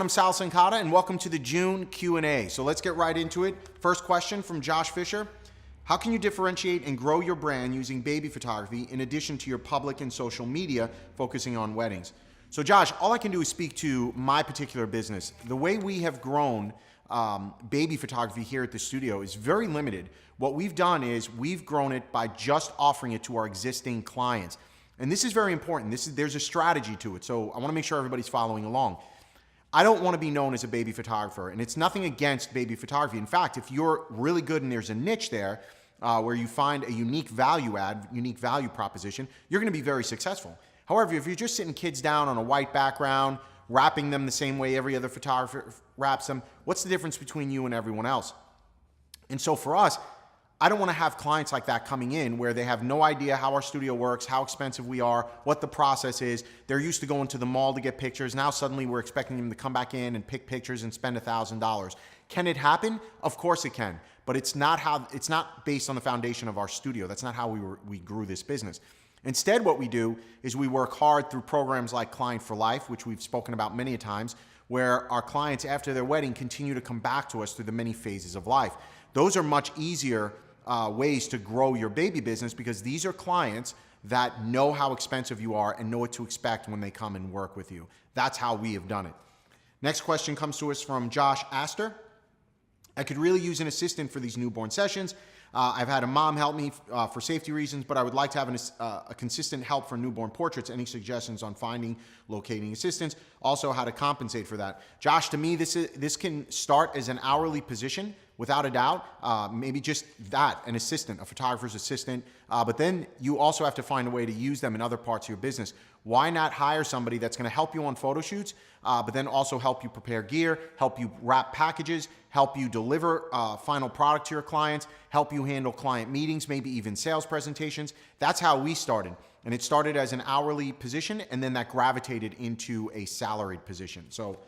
I'm Sal Sankata, and welcome to the June Q&A. So let's get right into it. First question from Josh Fisher. How can you differentiate and grow your brand using baby photography in addition to your public and social media focusing on weddings? So Josh, all I can do is speak to my particular business. The way we have grown baby photography here at the studio is very limited. What we've done is we've grown it by just offering it to our existing clients. And this is very important. There's a strategy to it. So I want to make sure everybody's following along. I don't want to be known as a baby photographer, and it's nothing against baby photography. In fact, if you're really good and there's a niche there where you find a unique value add, unique value proposition, you're going to be very successful. However, if you're just sitting kids down on a white background, wrapping them the same way every other photographer wraps them, what's the difference between you and everyone else? And so for us, I don't want to have clients like that coming in where they have no idea how our studio works, how expensive we are, what the process is. They're used to going to the mall to get pictures. Now suddenly we're expecting them to come back in and pick pictures and spend $1,000. Can it happen? Of course it can, but it's not based on the foundation of our studio. That's not how we grew this business. Instead, what we do is we work hard through programs like Client for Life, which we've spoken about many a times, where our clients after their wedding continue to come back to us through the many phases of life. Those are much easier ways to grow your baby business because these are clients that know how expensive you are and know what to expect when they come and work with you. That's how we have done it. Next question comes to us from Josh Astor. I could really use an assistant for these newborn sessions. I've had a mom help me for safety reasons, but I would like to have a consistent help for newborn portraits. Any suggestions on finding, locating assistants? Also, how to compensate for that? Josh, to me, this can start as an hourly position, without a doubt. Maybe just that, an assistant, a photographer's assistant. But then you also have to find a way to use them in other parts of your business. Why not hire somebody that's going to help you on photo shoots, but then also help you prepare gear, help you wrap packages, help you deliver final product to your clients, help you handle client meetings, maybe even sales presentations. That's how we started. And it started as an hourly position, and then that gravitated into a salaried position. So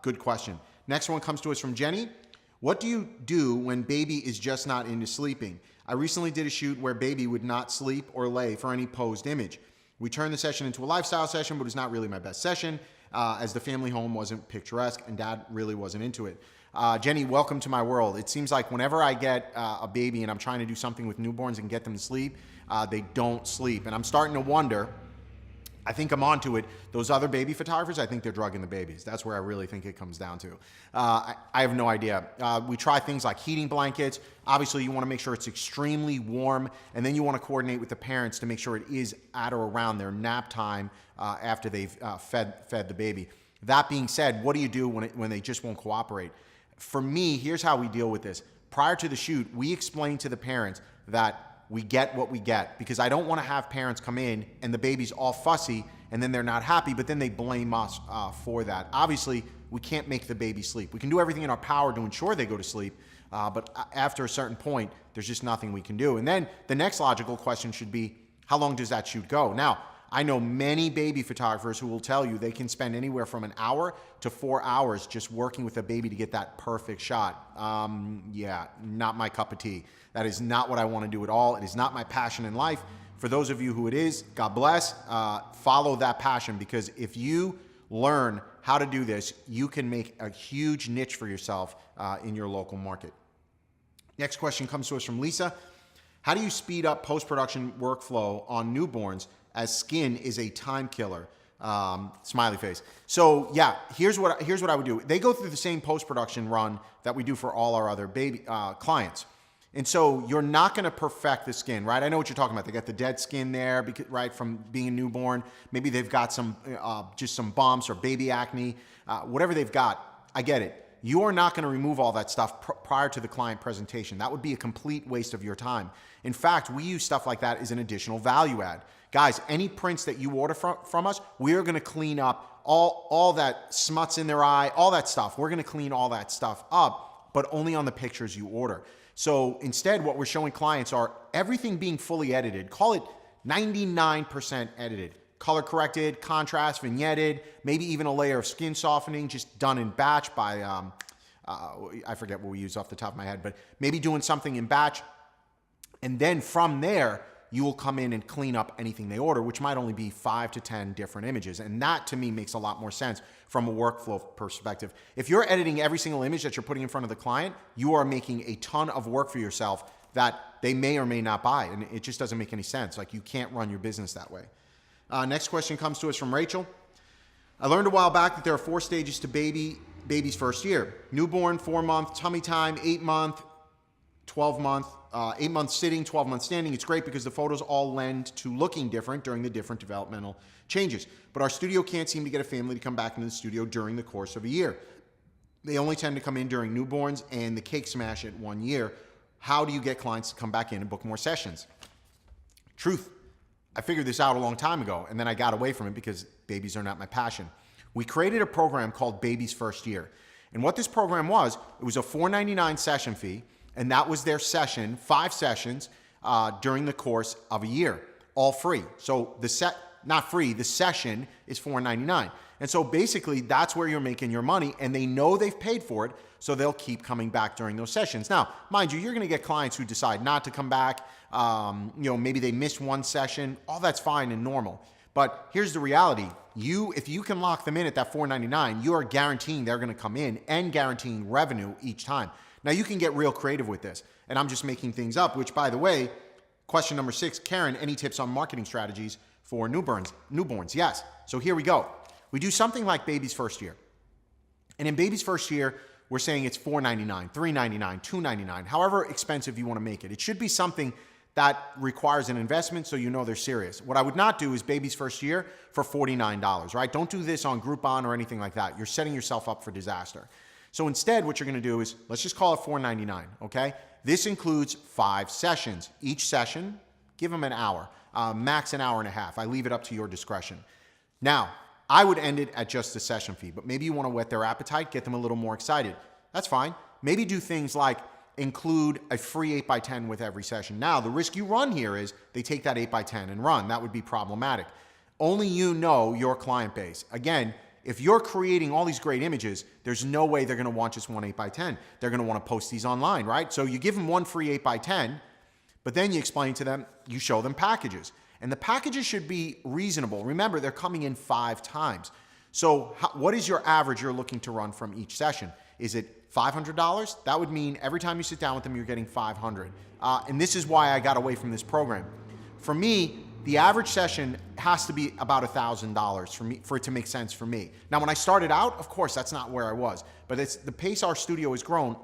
good question. Next one comes to us from Jenny. What do you do when baby is just not into sleeping? I recently did a shoot where baby would not sleep or lay for any posed image. We turned the session into a lifestyle session, but it was not really my best session as the family home wasn't picturesque and dad really wasn't into it. Jenny, welcome to my world. It seems like whenever I get a baby and I'm trying to do something with newborns and get them to sleep, they don't sleep. And I'm starting to wonder, I think I'm onto it. Those other baby photographers, I think they're drugging the babies. That's where I really think it comes down to. I have no idea. We try things like heating blankets. Obviously, you want to make sure it's extremely warm, and then you want to coordinate with the parents to make sure it is at or around their nap time after they've fed the baby. That being said, what do you do when they just won't cooperate? For me, here's how we deal with this. Prior to the shoot, we explain to the parents that we get what we get, because I don't want to have parents come in and the baby's all fussy and then they're not happy, but then they blame us for that. Obviously, we can't make the baby sleep. We can do everything in our power to ensure they go to sleep, but after a certain point, there's just nothing we can do. And then the next logical question should be, how long does that shoot go? Now, I know many baby photographers who will tell you they can spend anywhere from an hour to 4 hours just working with a baby to get that perfect shot. Yeah, not my cup of tea. That is not what I want to do at all. It is not my passion in life. For those of you who it is, God bless, follow that passion, because if you learn how to do this, you can make a huge niche for yourself in your local market. Next question comes to us from Lisa. How do you speed up post-production workflow on newborns, as skin is a time killer? Smiley face. So yeah, here's what I would do. They go through the same post-production run that we do for all our other baby clients. And so you're not going to perfect the skin, right? I know what you're talking about. They got the dead skin there, because, right, from being a newborn. Maybe they've got some just some bumps or baby acne, whatever they've got. I get it. You are not going to remove all that stuff prior to the client presentation. That would be a complete waste of your time. In fact, we use stuff like that as an additional value add. Guys, any prints that you order from us, we are going to clean up all that smuts in their eye, all that stuff. We're going to clean all that stuff up, but only on the pictures you order. So instead, what we're showing clients are everything being fully edited. Call it 99% edited. Color corrected, contrast, vignetted, maybe even a layer of skin softening just done in batch by, I forget what we use off the top of my head, but maybe doing something in batch. And then from there, you will come in and clean up anything they order, which might only be 5 to 10 different images. And that to me makes a lot more sense from a workflow perspective. If you're editing every single image that you're putting in front of the client, you are making a ton of work for yourself that they may or may not buy. And it just doesn't make any sense. Like, you can't run your business that way. Next question comes to us from Rachel. I learned a while back that there are 4 stages to baby's first year. Newborn, 4-month, tummy time, 8-month, 12-month, 8-month sitting, 12-month standing. It's great because the photos all lend to looking different during the different developmental changes. But our studio can't seem to get a family to come back into the studio during the course of a year. They only tend to come in during newborns and the cake smash at 1 year. How do you get clients to come back in and book more sessions? Truth, I figured this out a long time ago, and then I got away from it because babies are not my passion. We created a program called Baby's First Year. And what this program was, it was a $4.99 session fee, and that was their session, 5 sessions during the course of a year, all free. So not free, the session is $4.99. And so basically that's where you're making your money, and they know they've paid for it, so they'll keep coming back during those sessions. Now, mind you, you're gonna get clients who decide not to come back. Maybe they missed one session. All that's fine and normal. But here's the reality. If you can lock them in at that $4.99, you are guaranteeing they're gonna come in and guaranteeing revenue each time. Now, you can get real creative with this, and I'm just making things up, which, by the way, question number 6, Karen, any tips on marketing strategies for newborns? Yes. So here we go. We do something like Baby's First Year. And in Baby's First Year, we're saying it's $4.99, $3.99, $2.99, however expensive you want to make it. It should be something that requires an investment so you know they're serious. What I would not do is Baby's First Year for $49, right? Don't do this on Groupon or anything like that. You're setting yourself up for disaster. So instead, what you're going to do is, let's just call it $4.99, okay? This includes 5 sessions. Each session, give them an hour, max an hour and a half. I leave it up to your discretion. Now, I would end it at just the session fee, but maybe you want to whet their appetite, get them a little more excited. That's fine. Maybe do things like include a free 8x10 with every session. Now, the risk you run here is they take that 8x10 and run. That would be problematic. Only you know your client base. Again, if you're creating all these great images, there's no way they're going to want just one 8x10. They're going to want to post these online, right? So you give them one free 8x10, but then you explain to them, you show them packages. And the packages should be reasonable. Remember, they're coming in 5 times. So what is your average you're looking to run from each session? Is it $500? That would mean every time you sit down with them, you're getting $500. And this is why I got away from this program. For me, the average session has to be about $1,000 for it to make sense for me. Now, when I started out, of course, that's not where I was. But it's the pace our studio has grown,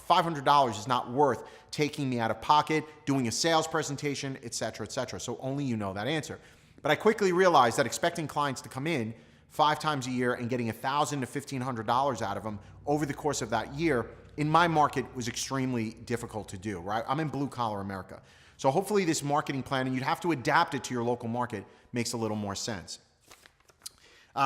$500 is not worth taking me out of pocket, doing a sales presentation, et cetera, et cetera. So only you know that answer. But I quickly realized that expecting clients to come in 5 times a year and getting $1,000 to $1,500 out of them over the course of that year in my market was extremely difficult to do, right? I'm in blue collar America. So hopefully this marketing plan, and you'd have to adapt it to your local market, makes a little more sense.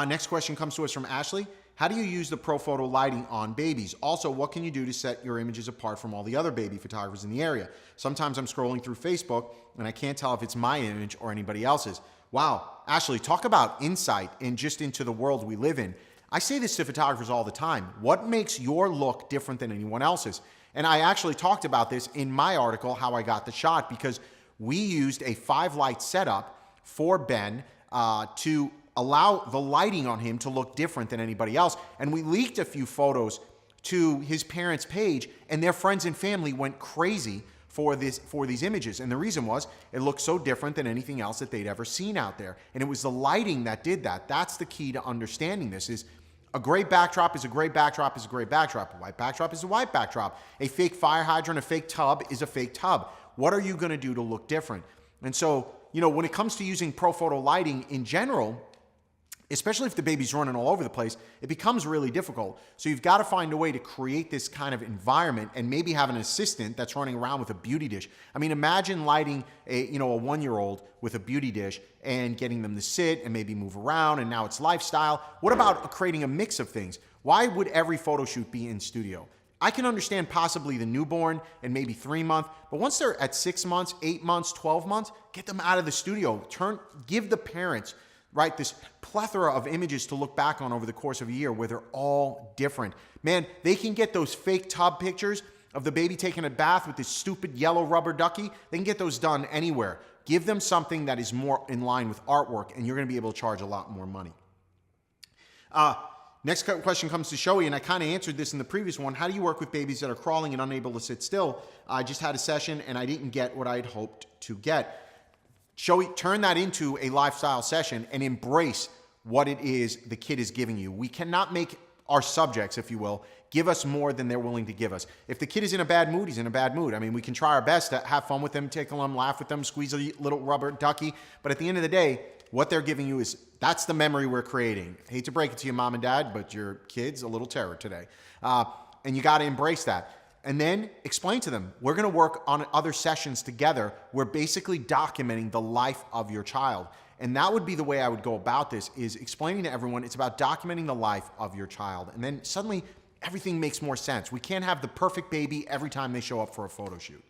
Next question comes to us from Ashley. How do you use the pro photo lighting on babies? Also, what can you do to set your images apart from all the other baby photographers in the area? Sometimes I'm scrolling through Facebook and I can't tell if it's my image or anybody else's. Wow, Ashley, talk about insight into the world we live in. I say this to photographers all the time. What makes your look different than anyone else's? And I actually talked about this in my article, How I Got the Shot, because we used a 5-light setup for Ben to allow the lighting on him to look different than anybody else. And we leaked a few photos to his parents' page, and their friends and family went crazy for these images. And the reason was it looked so different than anything else that they'd ever seen out there. And it was the lighting that did that. That's the key to understanding this is a great backdrop is a great backdrop is a great backdrop. A white backdrop is a white backdrop. A fake fire hydrant, a fake tub is a fake tub. What are you going to do to look different? And so, when it comes to using pro photo lighting in general, especially if the baby's running all over the place, it becomes really difficult. So you've got to find a way to create this kind of environment and maybe have an assistant that's running around with a beauty dish. I mean, imagine lighting a 1-year-old with a beauty dish and getting them to sit and maybe move around, and now it's lifestyle. What about creating a mix of things? Why would every photo shoot be in studio? I can understand possibly the newborn and maybe 3-month, but once they're at 6 months, 8 months, 12 months, get them out of the studio. Give the parents this plethora of images to look back on over the course of a year where they're all different. Man, they can get those fake tub pictures of the baby taking a bath with this stupid yellow rubber ducky, they can get those done anywhere. Give them something that is more in line with artwork, and you're going to be able to charge a lot more money. Next question comes to Shoei, and I kind of answered this in the previous one. How do you work with babies that are crawling and unable to sit still? I just had a session, and I didn't get what I had hoped to get. Shoei, turn that into a lifestyle session and embrace what it is the kid is giving you. We cannot make our subjects, if you will, give us more than they're willing to give us. If the kid is in a bad mood, he's in a bad mood. I mean, we can try our best to have fun with them, tickle them, laugh with them, squeeze a little rubber ducky. But at the end of the day, what they're giving you is, that's the memory we're creating. I hate to break it to you, mom and dad, but your kid's a little terror today. And you got to embrace that. And then explain to them, we're going to work on other sessions together. We're basically documenting the life of your child. And that would be the way I would go about this, is explaining to everyone it's about documenting the life of your child. And then suddenly everything makes more sense. We can't have the perfect baby every time they show up for a photo shoot.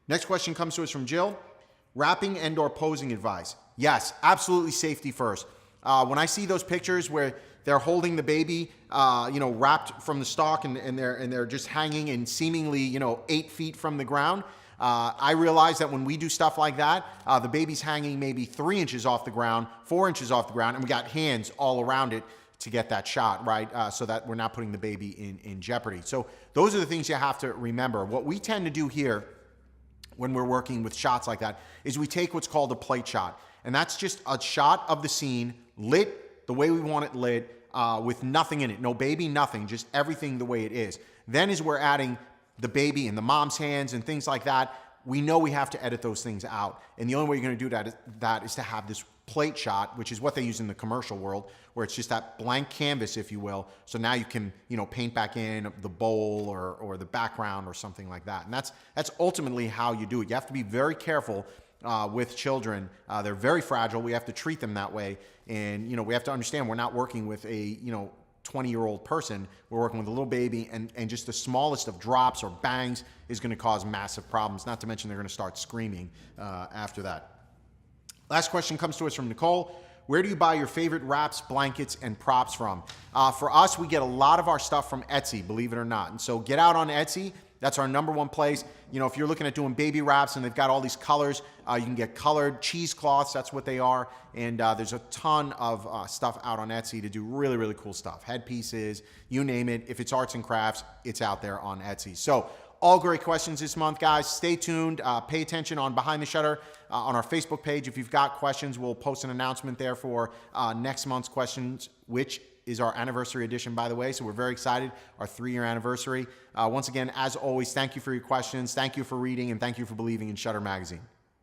Next question comes to us from Jill. Wrapping and or posing advice. Yes, absolutely safety first. When I see those pictures where they're holding the baby, wrapped from the stalk and they're just hanging and seemingly, 8 feet from the ground, I realize that when we do stuff like that, the baby's hanging maybe 3 inches off the ground, 4 inches off the ground, and we got hands all around it to get that shot, right? So that we're not putting the baby in jeopardy. So those are the things you have to remember. What we tend to do here when we're working with shots like that is we take what's called a plate shot. And that's just a shot of the scene lit the way we want it lit, with nothing in it. No baby, nothing, just everything the way it is. Then as we're adding the baby in the mom's hands and things like that, we know we have to edit those things out. And the only way you're going to do that is to have this plate shot, which is what they use in the commercial world, where it's just that blank canvas, if you will. So now you can, paint back in the bowl or the background or something like that. And that's ultimately how you do it. You have to be very careful with children. They're very fragile. We have to treat them that way. And, we have to understand we're not working with a, 20-year-old person. We're working with a little baby, and just the smallest of drops or bangs is going to cause massive problems, not to mention they're going to start screaming after that. Last question comes to us from Nicole. Where do you buy your favorite wraps, blankets, and props from? For us, we get a lot of our stuff from Etsy, believe it or not. And so get out on Etsy. That's our #1 place. If you're looking at doing baby wraps and they've got all these colors, you can get colored cheesecloths. That's what they are. And there's a ton of stuff out on Etsy to do really, really cool stuff. Headpieces, you name it. If it's arts and crafts, it's out there on Etsy. So all great questions this month, guys. Stay tuned. Pay attention on Behind the Shutter on our Facebook page. If you've got questions, we'll post an announcement there for next month's questions, which is our anniversary edition, by the way. So we're very excited, our 3-year anniversary. Once again, as always, thank you for your questions. Thank you for reading, and thank you for believing in Shutter Magazine.